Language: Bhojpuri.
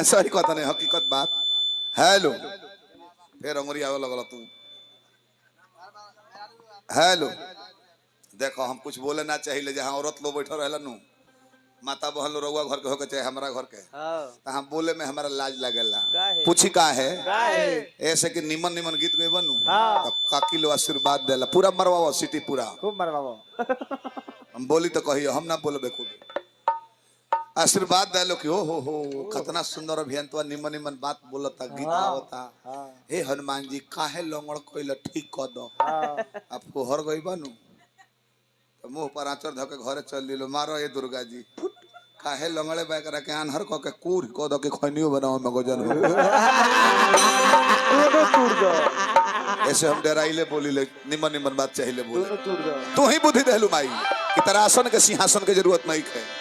सही कहता नहीं हकीकत बात। हेलो फिर अंगुरी आवे लगल तू। हेलो देखो हम कुछ बोले ना चाहिए जहाँ औरत लोग बैठल रहलन नु माता बहन लोग रउआ घर के होके चाहे हमारा घर के तो हम बोले में हमारा लाज लगेला। पूछी का है ऐसे कि निमन निमन गीत गए बनू तो काकी लो आशीर्वाद देला पूरा मरवाओ सिटी पूरा खूब मरवाओ। हम बोली तो कहियो हम ना बोलबे खूब आशीर्वाद दे लो कि हो कितना सुंदर अभियंता निमन निमन बात बोलता गीत गावता। हे हनुमान जी काहे लंगड़ कोइल ठीक कर दो अब फुहर गई बनू तो मुंह पर आंचर धके घरे चल लिलो मारो ए दुर्गा जी काहे लंगड़े बैकरा के आनहर क के कूर क दो के खनियो बनाओ में गजन हो ऐसे हम डराइले बोली ले निमन निमन बात चाहिए बोले तू ही बुद्धि देलू माई कि तेरा आसन के सिंहासन के जरूरत नहीं है।